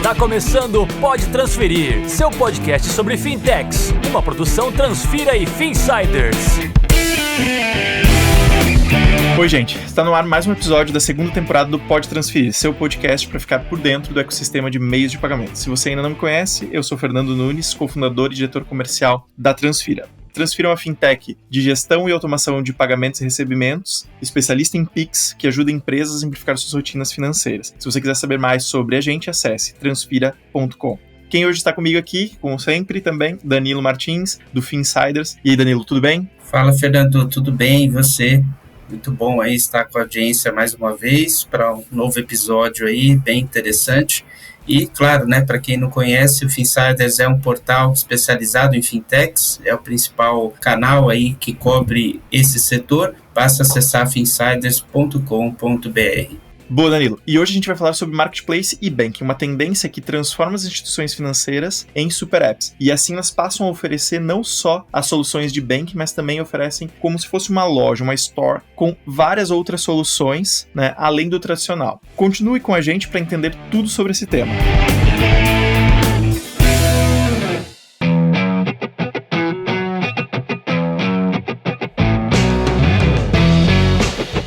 Tá começando o Pode Transferir, seu podcast sobre fintechs, uma produção Transfira e Finsiders. Oi, gente, está no ar mais um episódio da segunda temporada do Pode Transferir, seu podcast para ficar por dentro do ecossistema de meios de pagamento. Se você ainda não me conhece, eu sou Fernando Nunes, cofundador e diretor comercial da Transfira. Transfira é uma fintech de gestão e automação de pagamentos e recebimentos, especialista em Pix, que ajuda empresas a simplificar suas rotinas financeiras. Se você quiser saber mais sobre a gente, acesse transfira.com. Quem hoje está comigo aqui, como sempre, também, Danilo Martins, do Finsiders. E aí, Danilo, tudo bem? Fala, Fernando, tudo bem? E você? Muito bom aí estar com a audiência mais uma vez para um novo episódio aí, bem interessante. E, claro, né, para quem não conhece, o Finsiders é um portal especializado em fintechs, é o principal canal aí que cobre esse setor. Basta acessar finsiders.com.br. Boa, Danilo. E hoje a gente vai falar sobre Marketplace e Banking, uma tendência que transforma as instituições financeiras em super apps. E assim elas passam a oferecer não só as soluções de banking, mas também oferecem como se fosse uma loja, uma store, com várias outras soluções, né, além do tradicional. Continue com a gente para entender tudo sobre esse tema.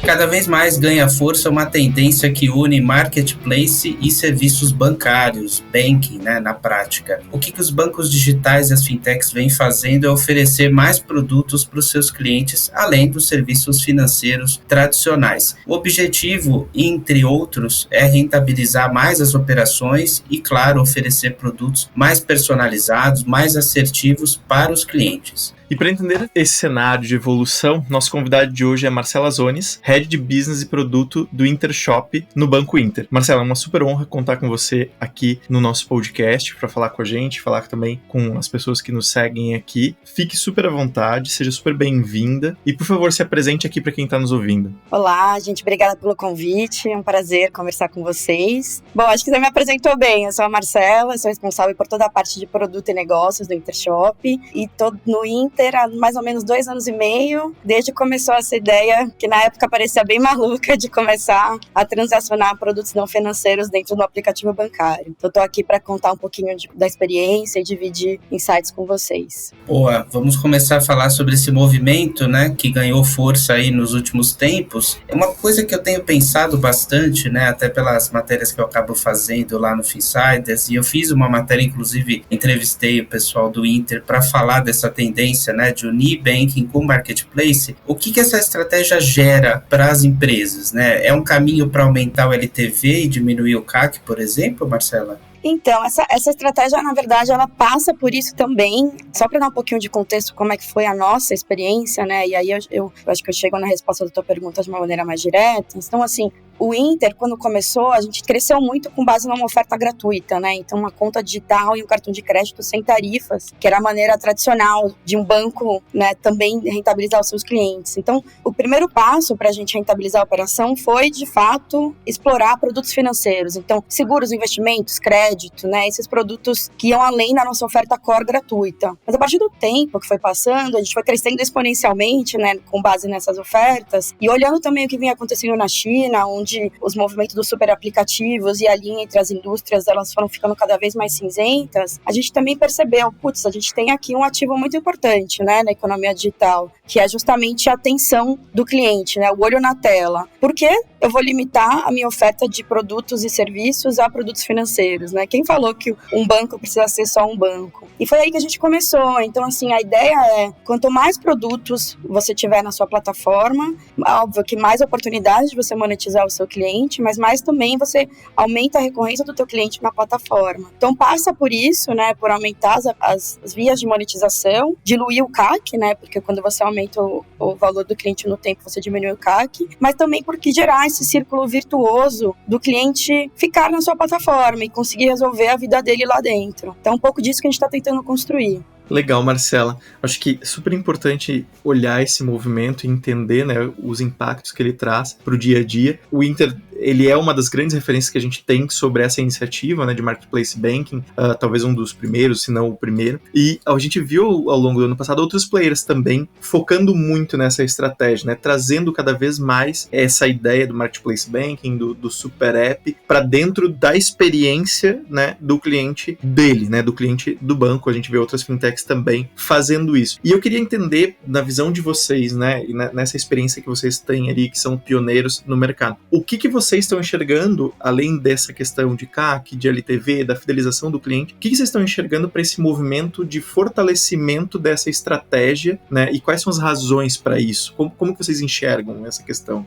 Cada vez mais ganha força uma tendência que une marketplace e serviços bancários, banking, né, na prática. O que os bancos digitais e as fintechs vêm fazendo é oferecer mais produtos para os seus clientes, além dos serviços financeiros tradicionais. O objetivo, entre outros, é rentabilizar mais as operações e, claro, oferecer produtos mais personalizados, mais assertivos para os clientes. E para entender esse cenário de evolução, nosso convidado de hoje é Marcela Zones, Head de Business e Produto do Intershop no Banco Inter. Marcela, é uma super honra contar com você aqui no nosso podcast para falar com a gente, falar também com as pessoas que nos seguem aqui. Fique super à vontade, seja super bem-vinda e, por favor, se apresente aqui para quem está nos ouvindo. Olá, gente, obrigada pelo convite, é um prazer conversar com vocês. Bom, acho que você me apresentou bem, eu sou a Marcela, sou responsável por toda a parte de produto e negócios do Intershop e estou no Inter há mais ou menos 2 anos e meio, desde que começou essa ideia, que na época parecia bem maluca, de começar a transacionar produtos não financeiros dentro do aplicativo bancário. Então, estou aqui para contar um pouquinho da experiência e dividir insights com vocês. Boa, vamos começar a falar sobre esse movimento, né, que ganhou força aí nos últimos tempos. É uma coisa que eu tenho pensado bastante, né, até pelas matérias que eu acabo fazendo lá no Finsiders, e eu fiz uma matéria, inclusive, entrevistei o pessoal do Inter para falar dessa tendência, né, de unir banking com marketplace. O que essa estratégia gera para as empresas, né? É um caminho para aumentar o LTV e diminuir o CAC, por exemplo, Marcela? Então, essa estratégia, na verdade, ela passa por isso também. Só para dar um pouquinho de contexto, como é que foi a nossa experiência, né? E aí eu acho que eu chego na resposta da tua pergunta de uma maneira mais direta. Então, assim, o Inter, quando começou, a gente cresceu muito com base numa oferta gratuita, né? Então, uma conta digital e um cartão de crédito sem tarifas, que era a maneira tradicional de um banco, né, também rentabilizar os seus clientes. Então, o primeiro passo para a gente rentabilizar a operação foi, de fato, explorar produtos financeiros. Então, seguros, investimentos, crédito, né? Esses produtos que iam além da nossa oferta core gratuita. Mas a partir do tempo que foi passando, a gente foi crescendo exponencialmente, né, com base nessas ofertas, e olhando também o que vinha acontecendo na China, onde os movimentos dos super aplicativos e a linha entre as indústrias, elas foram ficando cada vez mais cinzentas, a gente também percebeu, a gente tem aqui um ativo muito importante, né, na economia digital, que é justamente a atenção do cliente, né, o olho na tela. Por quê? Eu vou limitar a minha oferta de produtos e serviços a produtos financeiros, né? Quem falou que um banco precisa ser só um banco? E foi aí que a gente começou. Então, assim, a ideia é, quanto mais produtos você tiver na sua plataforma, óbvio que mais oportunidades de você monetizar o seu cliente, mas mais também você aumenta a recorrência do teu cliente na plataforma. Então, passa por isso, né? Por aumentar as vias de monetização, diluir o CAC, né? Porque quando você aumenta o valor do cliente no tempo, você diminui o CAC, mas também porque gerar esse círculo virtuoso do cliente ficar na sua plataforma e conseguir resolver a vida dele lá dentro. Então, um pouco disso que a gente está tentando construir. Legal, Marcela. Acho que é super importante olhar esse movimento e entender, né, os impactos que ele traz para o dia a dia. O Inter ele é uma das grandes referências que a gente tem sobre essa iniciativa, né, de Marketplace Banking, talvez um dos primeiros, se não o primeiro. E a gente viu ao longo do ano passado outros players também focando muito nessa estratégia, né, trazendo cada vez mais essa ideia do Marketplace Banking, do Super App, para dentro da experiência, né, do cliente dele, né, do cliente do banco. A gente vê outras fintechs também fazendo isso. E eu queria entender, na visão de vocês, né, e nessa experiência que vocês têm ali, que são pioneiros no mercado, o que vocês estão enxergando, além dessa questão de CAC, de LTV, da fidelização do cliente, o que vocês estão enxergando para esse movimento de fortalecimento dessa estratégia, né, e quais são as razões para isso? Como que vocês enxergam essa questão?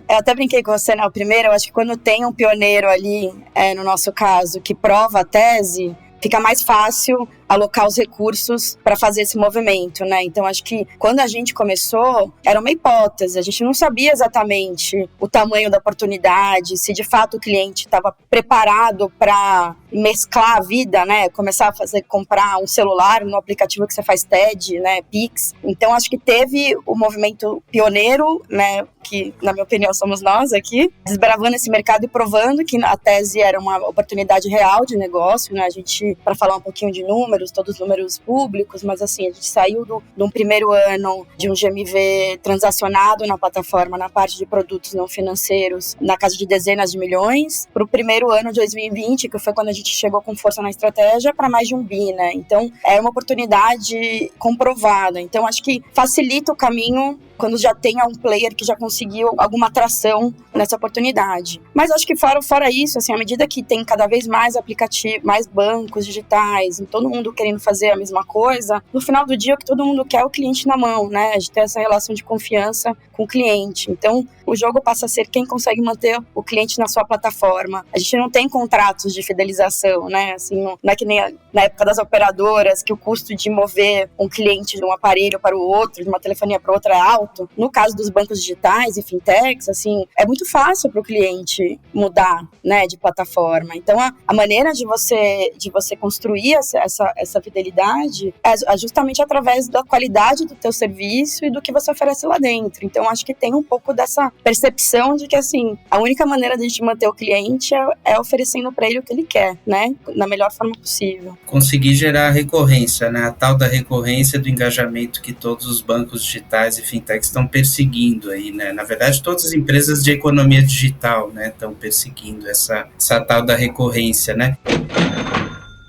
Eu até brinquei com você, né, o primeiro, eu acho que quando tem um pioneiro ali, no nosso caso, que prova a tese, fica mais fácil alocar os recursos para fazer esse movimento, né? Então, acho que quando a gente começou, era uma hipótese, a gente não sabia exatamente o tamanho da oportunidade, se de fato o cliente estava preparado para mesclar a vida, né? Começar a comprar um celular no aplicativo que você faz TED, né? Pix. Então, acho que teve o movimento pioneiro, né? Que, na minha opinião, somos nós aqui, desbravando esse mercado e provando que a tese era uma oportunidade real de negócio, né? A gente, para falar um pouquinho de números, todos os números públicos, mas assim, a gente saiu de um primeiro ano de um GMV transacionado na plataforma, na parte de produtos não financeiros, na casa de dezenas de milhões, para o primeiro ano de 2020, que foi quando a gente chegou com força na estratégia, para mais de 1 bi, né? Então, é uma oportunidade comprovada. Então, acho que facilita o caminho quando já tem um player que já conseguiu alguma atração nessa oportunidade. Mas acho que fora isso, assim, à medida que tem cada vez mais aplicativos, mais bancos digitais, todo mundo querendo fazer a mesma coisa, no final do dia o que todo mundo quer é o cliente na mão, né? De ter essa relação de confiança com o cliente. Então, o jogo passa a ser quem consegue manter o cliente na sua plataforma. A gente não tem contratos de fidelização, né? Assim, não é que nem na época das operadoras, que o custo de mover um cliente de um aparelho para o outro, de uma telefonia para outra é alto. No caso dos bancos digitais e fintechs, assim, é muito fácil para o cliente mudar, né, de plataforma. Então, a maneira de você construir essa fidelidade é justamente através da qualidade do teu serviço e do que você oferece lá dentro. Então, acho que tem um pouco dessa percepção de que, assim, a única maneira de a gente manter o cliente é oferecendo para ele o que ele quer, né, na melhor forma possível. Conseguir gerar recorrência, né, a tal da recorrência do engajamento que todos os bancos digitais e fintechs estão perseguindo aí, né, na verdade todas as empresas de economia digital, né, estão perseguindo essa tal da recorrência, né.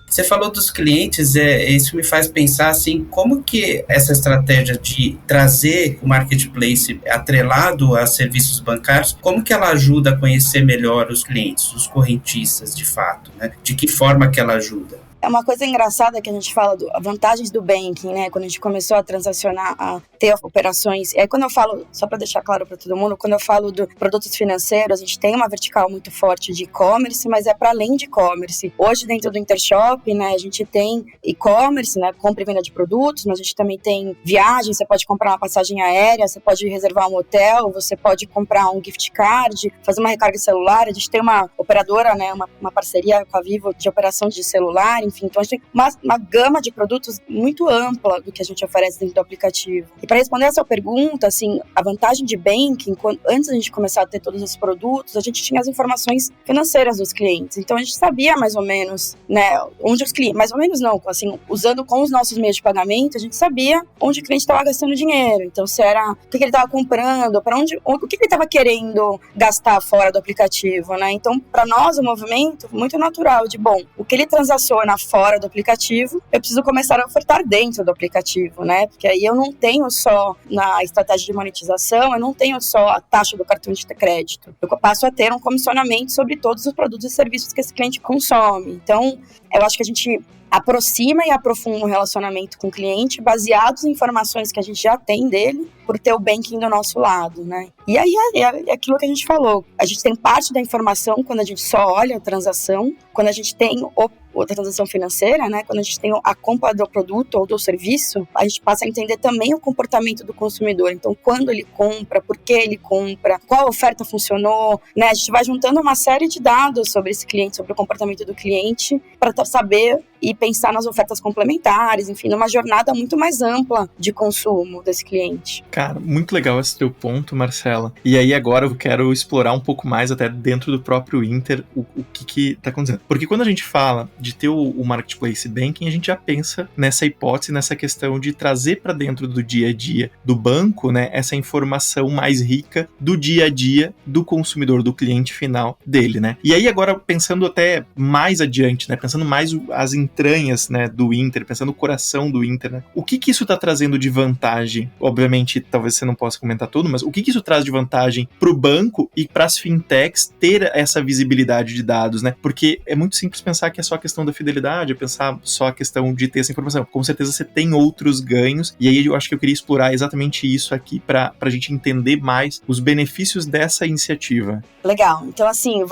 Você falou dos clientes, isso me faz pensar assim, como que essa estratégia de trazer o marketplace atrelado a serviços bancários, como que ela ajuda a conhecer melhor os clientes, os correntistas de fato, né? De que forma que ela ajuda? É uma coisa engraçada que a gente fala das vantagens do banking, né? Quando a gente começou a transacionar, a ter operações. E aí, quando eu falo, só para deixar claro para todo mundo, quando eu falo de produtos financeiros, a gente tem uma vertical muito forte de e-commerce, mas é para além de e-commerce. Hoje, dentro do Intershop, né, a gente tem e-commerce, né, compra e venda de produtos, mas a gente também tem viagem, você pode comprar uma passagem aérea, você pode reservar um hotel, você pode comprar um gift card, fazer uma recarga de celular. A gente tem uma operadora, né, uma parceria com a Vivo de operação de celular, enfim. Então, a gente tem uma gama de produtos muito ampla do que a gente oferece dentro do aplicativo. E para responder essa pergunta, assim, a vantagem de banking, antes da gente começar a ter todos esses produtos, a gente tinha as informações financeiras dos clientes. Então, a gente sabia mais ou menos, né, onde os clientes, mais ou menos não, assim, usando com os nossos meios de pagamento, a gente sabia onde o cliente estava gastando dinheiro. Então, se era o que ele estava comprando, o que ele estava querendo gastar fora do aplicativo, né? Então, para nós, o movimento muito natural de, bom, o que ele transaciona fora do aplicativo, eu preciso começar a ofertar dentro do aplicativo, né? Porque aí eu não tenho só na estratégia de monetização, eu não tenho só a taxa do cartão de crédito. Eu passo a ter um comissionamento sobre todos os produtos e serviços que esse cliente consome. Então, eu acho que a gente aproxima e aprofunda um relacionamento com o cliente baseados em informações que a gente já tem dele, por ter o banking do nosso lado, né? E aí é aquilo que a gente falou. A gente tem parte da informação quando a gente só olha a transação, quando a gente tem a transação financeira, né? Quando a gente tem a compra do produto ou do serviço, a gente passa a entender também o comportamento do consumidor. Então, quando ele compra, por que ele compra, qual oferta funcionou, né? A gente vai juntando uma série de dados sobre esse cliente, sobre o comportamento do cliente, para saber e pensar nas ofertas complementares, enfim, numa jornada muito mais ampla de consumo desse cliente. Cara, muito legal esse teu ponto, Marcela. E aí agora eu quero explorar um pouco mais até dentro do próprio Inter o que tá acontecendo. Porque quando a gente fala de ter o Marketplace Banking, a gente já pensa nessa hipótese, nessa questão de trazer para dentro do dia a dia do banco, né, essa informação mais rica do dia a dia do consumidor, do cliente final dele, né? E aí agora pensando até mais adiante, né, pensando mais as entranhas, né, do Inter, pensando no coração do Inter, né? O que isso tá trazendo de vantagem? Obviamente, talvez você não possa comentar tudo, mas o que isso traz de vantagem pro banco e para as fintechs ter essa visibilidade de dados, né? Porque é muito simples pensar que é só a questão da fidelidade, é pensar só a questão de ter essa informação. Com certeza você tem outros ganhos, e aí eu acho que eu queria explorar exatamente isso aqui pra gente entender mais os benefícios dessa iniciativa. Legal. Então, assim,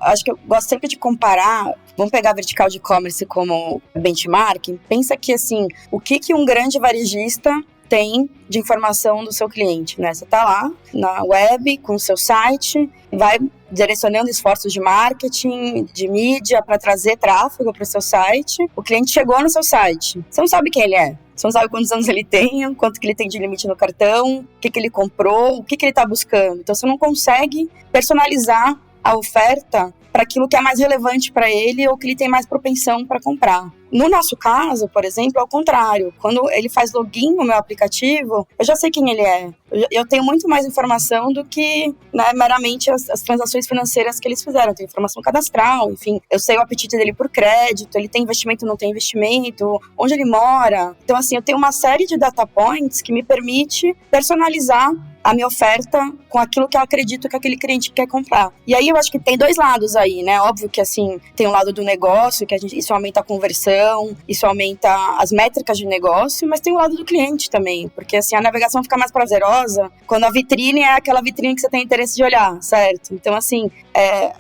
acho que eu gosto sempre de comparar, vamos pegar a vertical de e-commerce como benchmark, pensa que, assim, o que um grande varejista tem de informação do seu cliente, né? Você tá lá na web com o seu site, vai direcionando esforços de marketing, de mídia para trazer tráfego para o seu site. O cliente chegou no seu site, você não sabe quem ele é. Você não sabe quantos anos ele tem, quanto que ele tem de limite no cartão, o que ele comprou, o que ele está buscando. Então, você não consegue personalizar a oferta para aquilo que é mais relevante para ele ou que ele tem mais propensão para comprar. No nosso caso, por exemplo, é o contrário. Quando ele faz login no meu aplicativo, eu já sei quem ele é. Eu tenho muito mais informação do que, né, meramente as transações financeiras que eles fizeram. Eu tenho informação cadastral, enfim. Eu sei o apetite dele por crédito, ele tem investimento ou não tem investimento, onde ele mora. Então, assim, eu tenho uma série de data points que me permite personalizar a minha oferta com aquilo que eu acredito que aquele cliente quer comprar. E aí eu acho que tem dois lados aí, né? Óbvio que, assim, tem o lado do negócio, que isso aumenta a conversão, isso aumenta as métricas de negócio, mas tem o lado do cliente também, porque, assim, a navegação fica mais prazerosa quando a vitrine é aquela vitrine que você tem interesse de olhar, certo? Então, assim,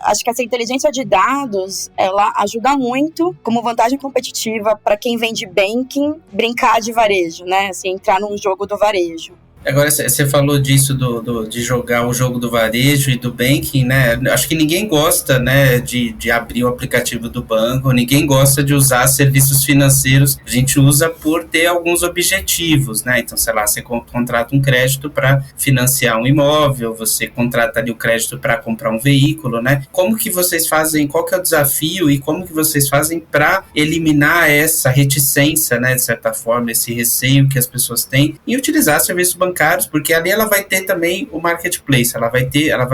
acho que essa inteligência de dados, ela ajuda muito como vantagem competitiva para quem vende banking, brincar de varejo, né? Assim, entrar num jogo do varejo. Agora, você falou disso de jogar o jogo do varejo e do banking, né? Acho que ninguém gosta, né, de abrir o aplicativo do banco, ninguém gosta de usar serviços financeiros. A gente usa por ter alguns objetivos, né? Então, sei lá, você contrata um crédito para financiar um imóvel, você contrata ali o crédito para comprar um veículo, né? Como que vocês fazem, qual que é o desafio e como que vocês fazem para eliminar essa reticência, né, de certa forma, esse receio que as pessoas têm em utilizar serviços bancários, porque ali ela vai ter também o marketplace, ela vai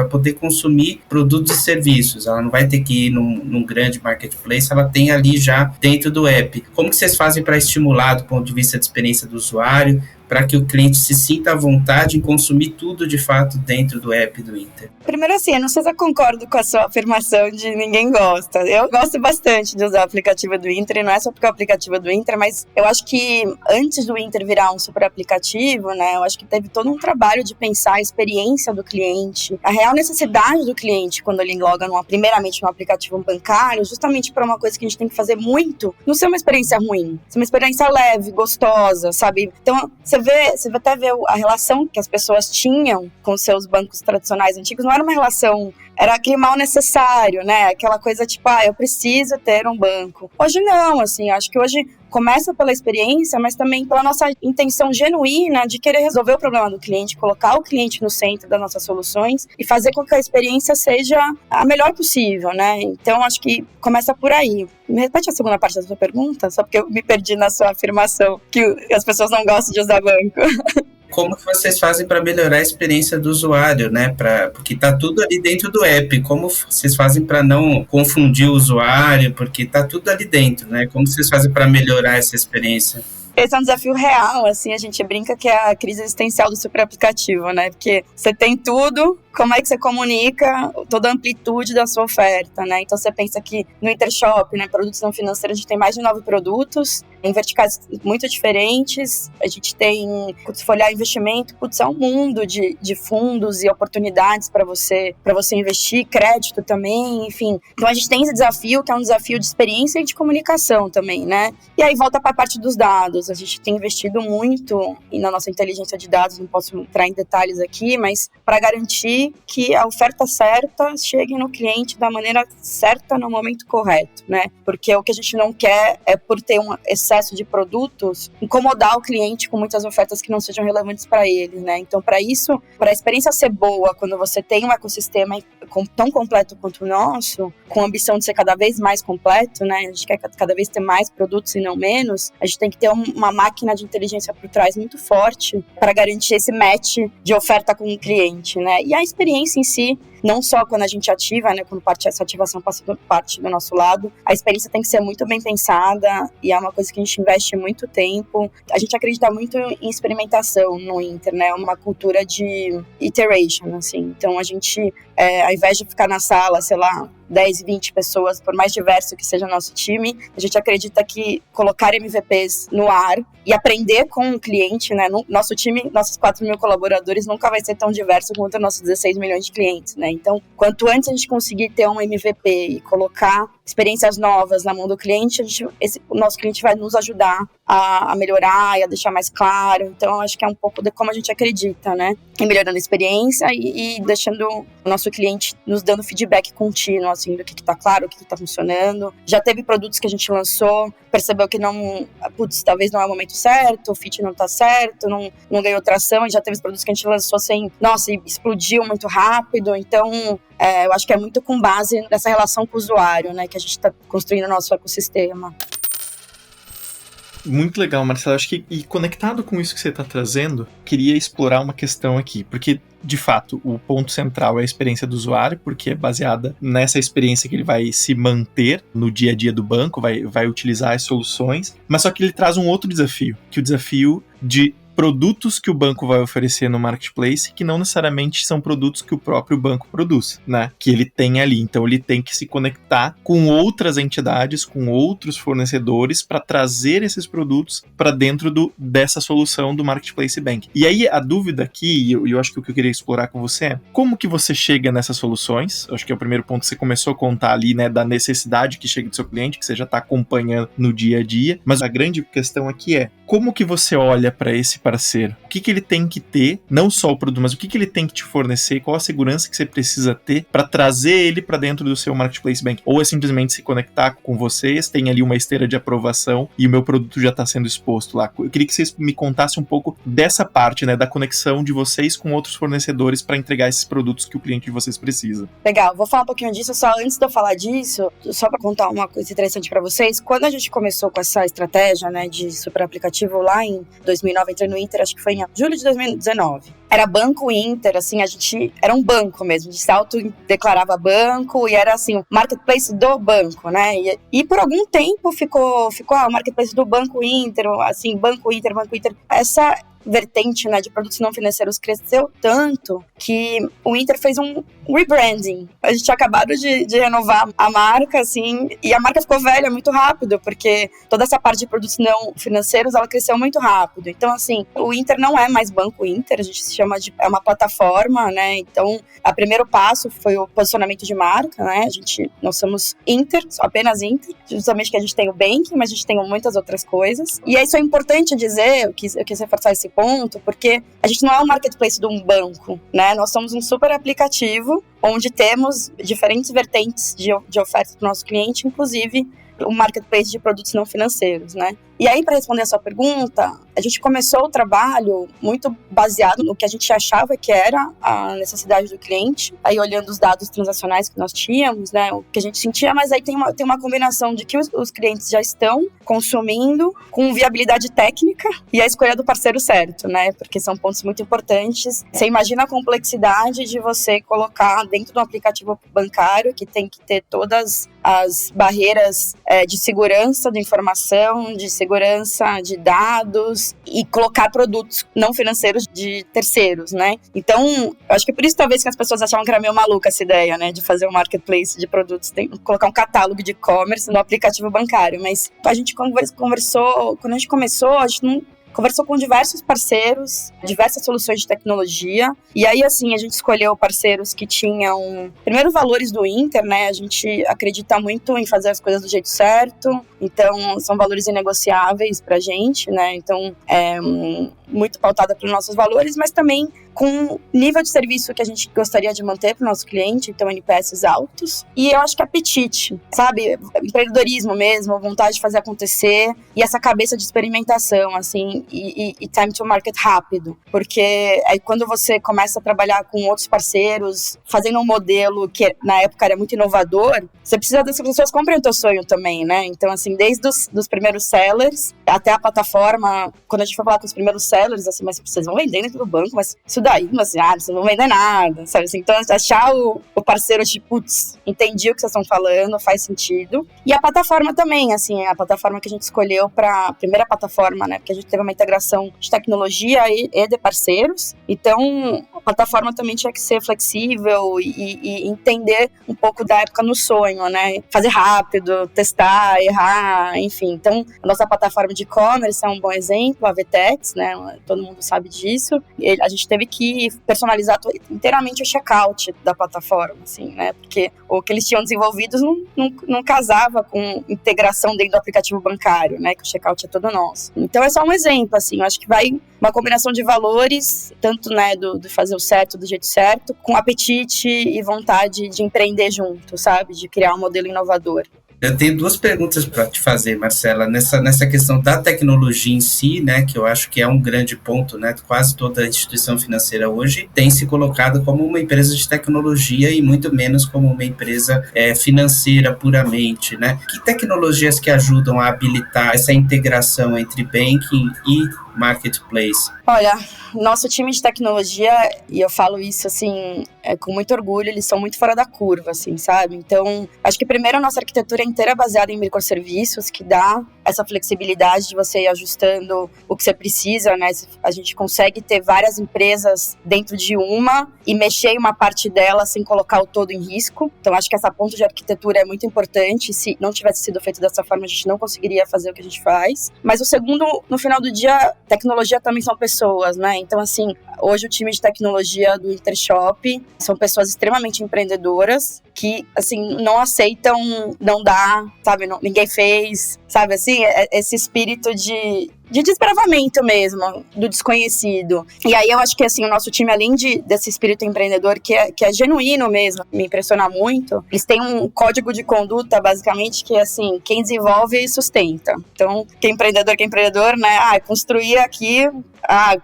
poder consumir produtos e serviços, ela não vai ter que ir num grande marketplace, ela tem ali já dentro do app. Como que vocês fazem para estimular do ponto de vista de experiência do usuário, para que o cliente se sinta à vontade em consumir tudo de fato dentro do app do Inter? Primeiro, assim, eu não sei se eu concordo com a sua afirmação de ninguém gosta. Eu gosto bastante de usar o aplicativo do Inter, e não é só porque é o aplicativo do Inter, mas eu acho que antes do Inter virar um super aplicativo, né, eu acho que teve todo um trabalho de pensar a experiência do cliente, a real necessidade do cliente quando ele loga primeiramente no aplicativo bancário, justamente para uma coisa que a gente tem que fazer muito, não ser uma experiência ruim, ser uma experiência leve, gostosa, sabe? Então, você até vê a relação que as pessoas tinham com seus bancos tradicionais antigos, não era uma relação, era aquele mal necessário, né? Aquela coisa tipo, eu preciso ter um banco. Hoje não, assim, acho que hoje começa pela experiência, mas também pela nossa intenção genuína de querer resolver o problema do cliente, colocar o cliente no centro das nossas soluções e fazer com que a experiência seja a melhor possível, né? Então, acho que começa por aí. Me repete a segunda parte da sua pergunta, só porque eu me perdi na sua afirmação que as pessoas não gostam de usar banco. Como que vocês fazem para melhorar a experiência do usuário, né? Porque tá tudo ali dentro do app. Como vocês fazem para não confundir o usuário? Porque tá tudo ali dentro, né? Como vocês fazem para melhorar essa experiência? Esse é um desafio real, assim, a gente brinca que é a crise existencial do super aplicativo, né? Porque você tem tudo, como é que você comunica toda a amplitude da sua oferta, né? Então você pensa que no Intershop, né, produtos não financeiros, a gente tem mais de 9 produtos, em verticais muito diferentes, a gente tem, se for olhar investimento, é um mundo de fundos e oportunidades para você investir, crédito também, enfim. Então a gente tem esse desafio, que é um desafio de experiência e de comunicação também, né? E aí volta para a parte dos dados, a gente tem investido muito na nossa inteligência de dados, não posso entrar em detalhes aqui, mas para garantir garantir que a oferta certa chegue no cliente da maneira certa no momento correto, né? Porque o que a gente não quer é, por ter um excesso de produtos, incomodar o cliente com muitas ofertas que não sejam relevantes para ele, né? Então, para isso, para a experiência ser boa, quando você tem um ecossistema tão completo quanto o nosso, com a ambição de ser cada vez mais completo, né? A gente quer cada vez ter mais produtos e não menos, a gente tem que ter uma máquina de inteligência por trás muito forte para garantir esse match de oferta com o cliente, né? E a experiência em si, não só quando a gente ativa, né, quando essa ativação passa por parte do nosso lado, a experiência tem que ser muito bem pensada e é uma coisa que a gente investe muito tempo. A gente acredita muito em experimentação no Inter, né, uma cultura de iteration, assim. Então a gente, ao invés de ficar na sala, sei lá, 10, 20 pessoas, por mais diverso que seja o nosso time, a gente acredita que colocar MVPs no ar e aprender com o cliente, né? Nosso time, nossos 4 mil colaboradores nunca vai ser tão diverso quanto os nossos 16 milhões de clientes, né? Então, quanto antes a gente conseguir ter um MVP e colocar experiências novas na mão do cliente, o nosso cliente vai nos ajudar a melhorar e a deixar mais claro. Então, eu acho que é um pouco de como a gente acredita, né? Em melhorando a experiência e deixando o nosso cliente nos dando feedback contínuo, assim, do que tá claro, o que tá funcionando. Já teve produtos que a gente lançou, percebeu que talvez não é o momento certo, o fit não tá certo, não ganhou tração, e já teve produtos que a gente lançou assim, nossa, e explodiu muito rápido. Então, eu acho que é muito com base nessa relação com o usuário, né, que a gente tá construindo o nosso ecossistema. Muito legal, Marcelo. Acho que, e conectado com isso que você está trazendo, queria explorar uma questão aqui, porque, de fato, o ponto central é a experiência do usuário, porque é baseada nessa experiência que ele vai se manter no dia a dia do banco, vai utilizar as soluções, mas só que ele traz um outro desafio, que é o desafio de produtos que o banco vai oferecer no marketplace que não necessariamente são produtos que o próprio banco produz, né? Que ele tem ali. Então ele tem que se conectar com outras entidades, com outros fornecedores para trazer esses produtos para dentro dessa solução do Marketplace Bank. E aí a dúvida aqui, e eu acho que o que eu queria explorar com você é como que você chega nessas soluções? Acho que é o primeiro ponto que você começou a contar ali, né? Da necessidade que chega do seu cliente, que você já está acompanhando no dia a dia. Mas a grande questão aqui é como que você olha para esse parceiro? O que ele tem que ter, não só o produto, mas o que ele tem que te fornecer, qual a segurança que você precisa ter para trazer ele para dentro do seu Marketplace Bank? Ou é simplesmente se conectar com vocês, tem ali uma esteira de aprovação e o meu produto já está sendo exposto lá. Eu queria que vocês me contassem um pouco dessa parte, né, da conexão de vocês com outros fornecedores para entregar esses produtos que o cliente de vocês precisa. Legal, vou falar um pouquinho disso, só antes de eu falar disso, só para contar uma coisa interessante para vocês. Quando a gente começou com essa estratégia, né, de super aplicativo lá em 2009, entrei no Inter, acho que foi em julho de 2019. Era Banco Inter, assim, a gente era um banco mesmo, de se autodeclarava banco e era assim, o marketplace do banco, né? E por algum tempo ficou o marketplace do Banco Inter, assim, Banco Inter. Essa vertente, né, de produtos não financeiros cresceu tanto que o Inter fez um rebranding. A gente tinha acabado de renovar a marca, assim, e a marca ficou velha muito rápido, porque toda essa parte de produtos não financeiros, ela cresceu muito rápido. Então, assim, o Inter não é mais Banco Inter, a gente se chama é uma plataforma, né? Então, o primeiro passo foi o posicionamento de marca, né? Nós somos Inter, apenas Inter, justamente que a gente tem o banking, mas a gente tem muitas outras coisas. E isso é importante dizer, eu quis reforçar esse ponto, porque a gente não é um marketplace de um banco, né? Nós somos um super aplicativo onde temos diferentes vertentes de ofertas para o nosso cliente, inclusive um marketplace de produtos não financeiros, né? E aí, para responder a sua pergunta, a gente começou o trabalho muito baseado no que a gente achava que era a necessidade do cliente, aí olhando os dados transacionais que nós tínhamos, né, o que a gente sentia, mas aí tem uma combinação de que os clientes já estão consumindo com viabilidade técnica e a escolha do parceiro certo, né, porque são pontos muito importantes. Você imagina a complexidade de você colocar dentro do aplicativo bancário, que tem que ter todas as barreiras de segurança da informação, de segurança de dados e colocar produtos não financeiros de terceiros, né? Então, eu acho que por isso talvez que as pessoas achavam que era meio maluca essa ideia, né? De fazer um marketplace de produtos, colocar um catálogo de e-commerce no aplicativo bancário. Mas a gente conversou, quando a gente começou, a gente não conversou com diversos parceiros, diversas soluções de tecnologia, e aí, assim, a gente escolheu parceiros que tinham, primeiro, valores do Inter, né, a gente acredita muito em fazer as coisas do jeito certo, então, são valores inegociáveis pra gente, né, então, muito pautada pelos nossos valores, mas também com nível de serviço que a gente gostaria de manter para o nosso cliente, então NPS altos. E eu acho que apetite, sabe? Empreendedorismo mesmo, vontade de fazer acontecer e essa cabeça de experimentação, assim, e time to market rápido. Porque aí quando você começa a trabalhar com outros parceiros, fazendo um modelo que na época era muito inovador, você precisa das pessoas comprem o teu sonho também, né? Então, assim, desde os primeiros sellers até a plataforma, quando a gente for falar com os primeiros sellers, assim, mas vocês vão vender dentro do banco, mas isso daí, mas vocês não vão vender nada, sabe? Assim, então, achar o parceiro de, putz, entendi o que vocês estão falando, faz sentido. E a plataforma também, assim, a plataforma que a gente escolheu para a primeira plataforma, né? Porque a gente teve uma integração de tecnologia e de parceiros. Então, a plataforma também tinha que ser flexível e entender um pouco da época no sonho, né? Fazer rápido, testar, errar, enfim. Então, a nossa plataforma de e-commerce é um bom exemplo, a VTEX, né? Todo mundo sabe disso. E a gente teve que personalizar inteiramente o checkout da plataforma, assim, né? Porque o que eles tinham desenvolvidos não casava com integração dentro do aplicativo bancário, né? Que o checkout é todo nosso. Então, é só um exemplo, assim. Eu acho que vai uma combinação de valores, tanto, né, do fazer o certo, do jeito certo, com apetite e vontade de empreender junto, sabe? De criar um modelo inovador. Eu tenho duas perguntas para te fazer, Marcela, nessa questão da tecnologia em si, né, que eu acho que é um grande ponto, né, quase toda instituição financeira hoje tem se colocado como uma empresa de tecnologia e muito menos como uma empresa financeira puramente, né? Que tecnologias que ajudam a habilitar essa integração entre banking e marketplace? Olha, nosso time de tecnologia, e eu falo isso assim, com muito orgulho, eles são muito fora da curva, assim, sabe? Então, acho que primeiro a nossa arquitetura é inteira baseada em microserviços, que dá essa flexibilidade de você ir ajustando o que você precisa, né? A gente consegue ter várias empresas dentro de uma e mexer em uma parte dela sem colocar o todo em risco. Então, acho que essa ponta de arquitetura é muito importante. Se não tivesse sido feito dessa forma, a gente não conseguiria fazer o que a gente faz. Mas o segundo, no final do dia, tecnologia também são pessoas, né? Então, assim, hoje o time de tecnologia do Intershop são pessoas extremamente empreendedoras que, assim, não aceitam, não dá, sabe? Ninguém fez, sabe? Assim, esse espírito de desbravamento mesmo, do desconhecido. E aí eu acho que, assim, o nosso time, além desse espírito empreendedor, que é genuíno mesmo, me impressiona muito, eles têm um código de conduta, basicamente, que é assim, quem desenvolve sustenta. Então, quem é empreendedor, né? Construir aqui,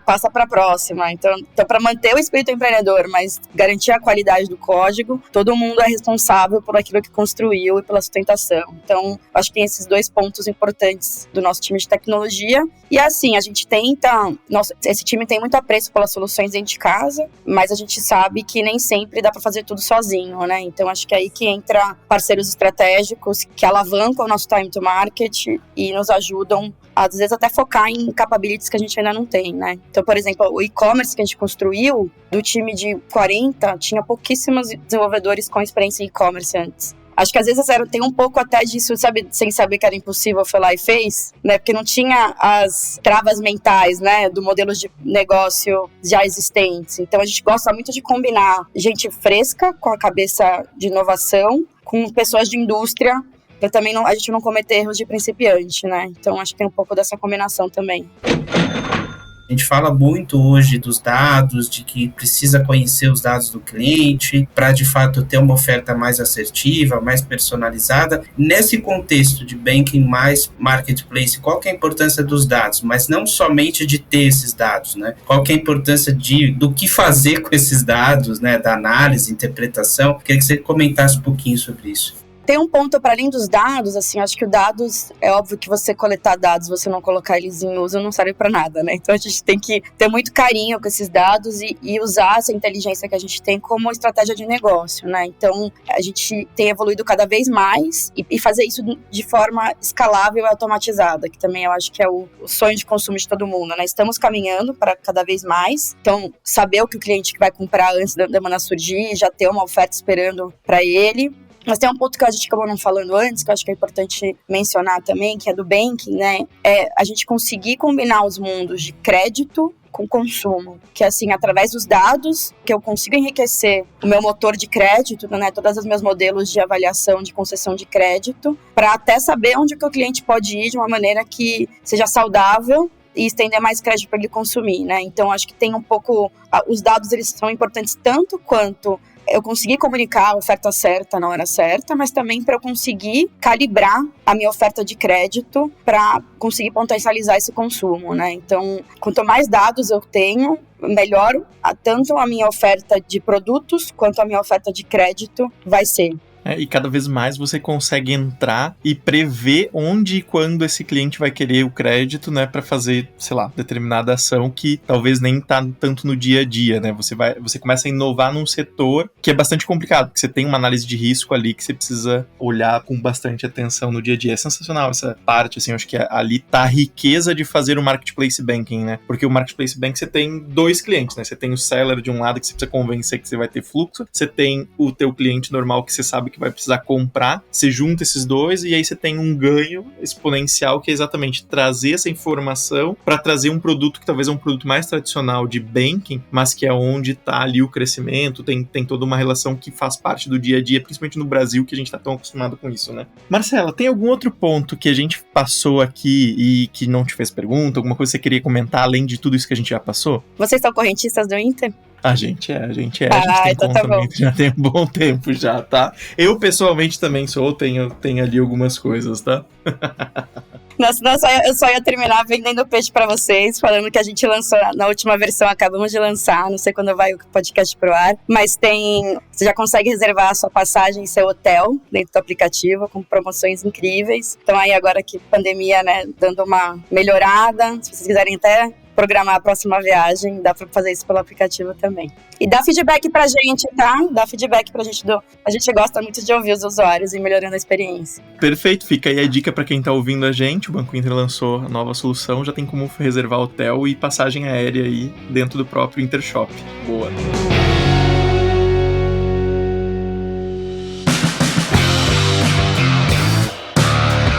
passa para a próxima. Então para manter o espírito empreendedor, mas garantir a qualidade do código, todo mundo é responsável por aquilo que construiu e pela sustentação. Então, acho que tem esses dois pontos importantes do nosso time de tecnologia. E assim, a gente tenta... esse time tem muito apreço pelas soluções dentro de casa, mas a gente sabe que nem sempre dá para fazer tudo sozinho, né? Então, acho que é aí que entra parceiros estratégicos que alavancam o nosso time to market e nos ajudam, às vezes, até focar em capabilities que a gente ainda não tem, né? Então, por exemplo, o e-commerce que a gente construiu, do time de 40, tinha pouquíssimos desenvolvedores com experiência em e-commerce antes. Acho que às vezes tem um pouco até disso, sabe, sem saber que era impossível, foi lá e fez, né? Porque não tinha as travas mentais, né, do modelo de negócio já existentes. Então a gente gosta muito de combinar gente fresca com a cabeça de inovação, com pessoas de indústria, para também a gente não cometer erros de principiante, né? Então acho que tem um pouco dessa combinação também. A gente fala muito hoje dos dados, de que precisa conhecer os dados do cliente para, de fato, ter uma oferta mais assertiva, mais personalizada. Nesse contexto de banking mais marketplace, qual que é a importância dos dados? Mas não somente de ter esses dados, né? Qual que é a importância do que fazer com esses dados, né? Da análise, interpretação. Queria que você comentasse um pouquinho sobre isso. Tem um ponto, para além dos dados, assim, acho que o dados, é óbvio que você coletar dados, você não colocar eles em uso, não serve para nada, né? Então a gente tem que ter muito carinho com esses dados e usar essa inteligência que a gente tem como estratégia de negócio, né? Então a gente tem evoluído cada vez mais e fazer isso de forma escalável e automatizada, que também eu acho que é o sonho de consumo de todo mundo, né? Estamos caminhando para cada vez mais, então saber o que o cliente vai comprar antes da demanda surgir, já ter uma oferta esperando para ele. Mas tem um ponto que a gente acabou não falando antes, que eu acho que é importante mencionar também, que é do banking, né? É a gente conseguir combinar os mundos de crédito com consumo, que assim, através dos dados, que eu consigo enriquecer o meu motor de crédito, né, todos os meus modelos de avaliação de concessão de crédito, para até saber onde que o cliente pode ir de uma maneira que seja saudável e estender mais crédito para ele consumir, né? Então, acho que tem um pouco... Os dados, eles são importantes tanto quanto eu conseguir comunicar a oferta certa na hora certa, mas também para eu conseguir calibrar a minha oferta de crédito para conseguir potencializar esse consumo, né? Então, quanto mais dados eu tenho, melhor tanto a minha oferta de produtos quanto a minha oferta de crédito vai ser. E cada vez mais você consegue entrar e prever onde e quando esse cliente vai querer o crédito, né, para fazer, sei lá, determinada ação que talvez nem tá tanto no dia a dia, né? Você começa a inovar num setor que é bastante complicado, porque você tem uma análise de risco ali que você precisa olhar com bastante atenção no dia a dia. É sensacional essa parte, assim, eu acho que ali tá a riqueza de fazer o marketplace banking, né? Porque o marketplace banking você tem dois clientes, né? Você tem o seller de um lado que você precisa convencer que você vai ter fluxo, você tem o teu cliente normal que você sabe que vai precisar comprar, você junta esses dois e aí você tem um ganho exponencial que é exatamente trazer essa informação para trazer um produto que talvez é um produto mais tradicional de banking, mas que é onde está ali o crescimento, tem toda uma relação que faz parte do dia a dia, principalmente no Brasil, que a gente está tão acostumado com isso, né? Marcela, tem algum outro ponto que a gente passou aqui e que não te fez pergunta, alguma coisa que você queria comentar além de tudo isso que a gente já passou? Vocês são correntistas do Inter? A gente tem então conta tá bom. já tem um bom tempo já, tá? Eu pessoalmente também tenho ali algumas coisas, tá? Nossa, eu só ia terminar vendendo peixe pra vocês, falando que a gente lançou na última versão, acabamos de lançar, não sei quando vai o podcast pro ar, mas você já consegue reservar a sua passagem em seu hotel dentro do aplicativo, com promoções incríveis. Então aí agora que pandemia, né, dando uma melhorada, se vocês quiserem até programar a próxima viagem, dá pra fazer isso pelo aplicativo também. E dá feedback pra gente, tá? Dá feedback pra gente. A gente gosta muito de ouvir os usuários e melhorando a experiência. Perfeito, fica aí a dica pra quem tá ouvindo a gente. O Banco Inter lançou a nova solução, já tem como reservar hotel e passagem aérea aí dentro do próprio Intershop. Boa!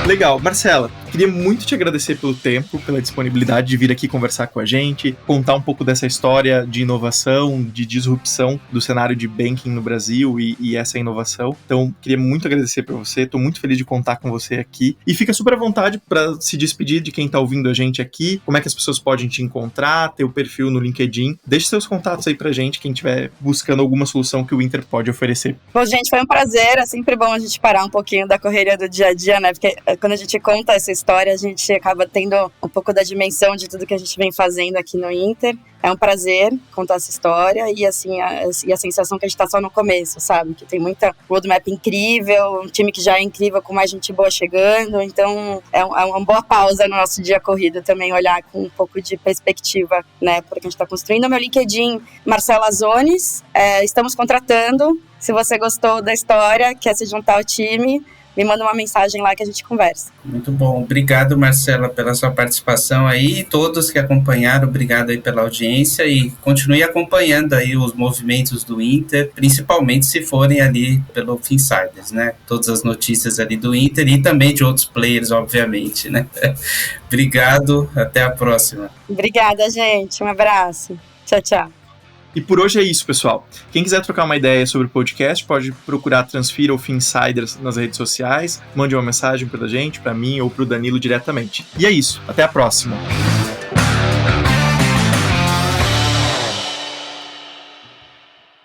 Legal, Marcela, queria muito te agradecer pelo tempo, pela disponibilidade de vir aqui conversar com a gente, contar um pouco dessa história de inovação, de disrupção do cenário de banking no Brasil e essa inovação. Então, queria muito agradecer para você, estou muito feliz de contar com você aqui. E fica super à vontade para se despedir de quem está ouvindo a gente aqui, como é que as pessoas podem te encontrar, teu perfil no LinkedIn. Deixe seus contatos aí pra gente, quem estiver buscando alguma solução que o Inter pode oferecer. Bom, gente, foi um prazer, é sempre bom a gente parar um pouquinho da correria do dia a dia, né? Porque quando a gente conta essa história, a gente acaba tendo um pouco da dimensão de tudo que a gente vem fazendo aqui no Inter. É um prazer contar essa história e, assim, a sensação que a gente tá só no começo, sabe? Que tem muita roadmap incrível, um time que já é incrível, com mais gente boa chegando. Então, é uma boa pausa no nosso dia corrido também, olhar com um pouco de perspectiva, né? Porque a gente tá construindo. Meu LinkedIn, Marcela Zones. Estamos contratando. Se você gostou da história, quer se juntar ao time, me manda uma mensagem lá que a gente conversa. Muito bom. Obrigado, Marcela, pela sua participação aí. Todos que acompanharam, obrigado aí pela audiência e continue acompanhando aí os movimentos do Inter, principalmente se forem ali pelo Finsiders, né? Todas as notícias ali do Inter e também de outros players, obviamente, né? Obrigado, até a próxima. Obrigada, gente. Um abraço. Tchau, tchau. E por hoje é isso, pessoal. Quem quiser trocar uma ideia sobre o podcast, pode procurar Transfira ou Finsiders nas redes sociais. Mande uma mensagem pra gente, pra mim ou pro Danilo diretamente. E é isso. Até a próxima.